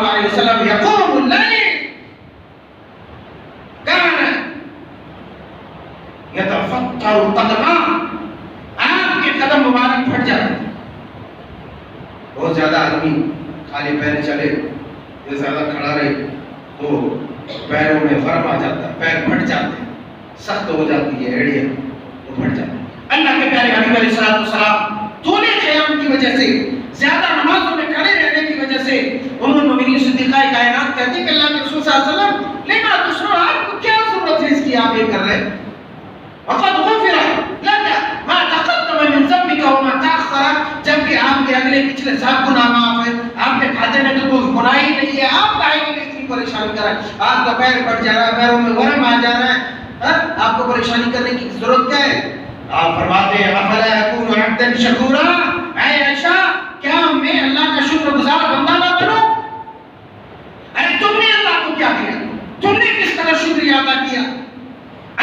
علیہ وسلم یقوم اللیل کان یتفطر قدما، آپ کے قدم مبارک پھٹ جاتے ہیں. بہت زیادہ آدمی خالی پیر چلے یا زیادہ کھڑا رہے تو پیروں میں ورم آ جاتا ہے، پیر پھٹ جاتے ہیں، سخت ہو جاتی ہے ایڑیاں تو پھٹ جاتی ہے. اللہ کے پیارے حبیب علیہ السلام طول قیام کی وجہ سے، زیادہ نمازوں میں کھڑے رہنے کی وجہ سے ام المؤمنین صدیقہ کائنات کہتی ہے کہ اللہ کے رسول صلی اللہ علیہ وسلم لیما تسرون، آپ کو کیا ضرورت ہے اس کی آپ یہ کر رہے ہیں؟ وقد غفر لك ما تقدم من ذنبك وما تأخر، جبکہ آپ کے اگلے پچھلے سب گناہ معاف ہیں، آپ کے کھاتے میں تو کوئی گناہ ہی نہیں ہے، آپ کائیں گے اتنی پریشانی کر رہے ہیں؟ آپ کا پیر پھٹ جا رہا ہے، پیروں میں ورم آ جا رہا ہے، آپ کو پریشانی کرنے کی ضرورت کیا ہے؟ آپ فرماتے ہیں افلا یکون عبدا شکورا، اے عائشہ کیا میں اللہ کا شکر گزار بندہ نہ بنوں؟ ارے تم نے اللہ کو کیا دیا؟ تم نے کس طرح شکریہ ادا کیا؟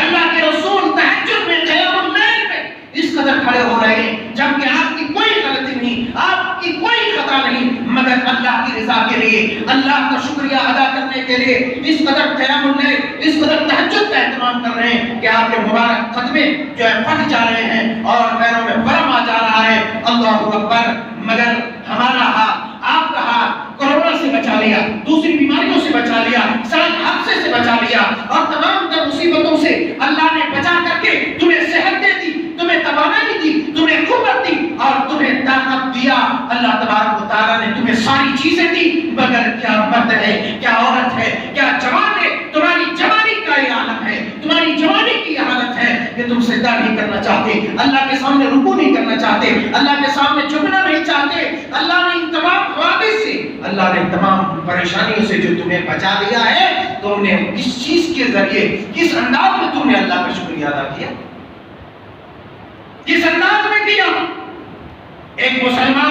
اللہ کے رسول تہجد میں قیام اللیل میں اس قدر کھڑے ہو رہے ہیں جبکہ آپ کی کوئی غلطی نہیں، آپ کی کوئی خطا نہیں، مگر اللہ کی رضا کے لیے، اللہ کا شکریہ ادا کرنے کے لیے اس قدر قیام اللیل، اس قدر تہجد کا اہتمام کر رہے ہیں کہ آپ کے مبارک قدمے جو ہے پھٹ جا رہے ہیں اور پیروں میں ورم آ جا رہا ہے. اللہ اکبر. مگر ہمارا ہاتھ، آپ کا ہاتھ کورونا سے بچا لیا، دوسری بیماریوں سے بچا لیا، سڑک حادثے سے بچا لیا اور تمام تر مصیبتوں سے اللہ نے بچا کر کے تمہیں صحت دے دی، تمہیں توانائی دی، تمہیں قوت دی اور تمہیں طاقت دیا. اللہ تبارک و تعالیٰ نے تمہیں ساری چیزیں دی، مگر کیا مرد ہے، کیا عورت ہے، کیا جوان ہے، تمہاری جوانی کا یہ عالم ہے، تمہاری جوانی کی یہ حالت ہے کہ تم سجدہ نہیں کرنا چاہتے، اللہ کے سامنے رکوع نہیں کرنا چاہتے، اللہ کے سامنے جھکنا نہیں چاہتے. اللہ نے ان تمام حوادث سے، اللہ نے تمام پریشانیوں سے جو تمہیں بچا دیا ہے، تم نے کس چیز کے ذریعے، کس انداز میں تم نے اللہ کا شکریہ ادا کیا؟ کس انداز میں کیا؟ ایک مسلمان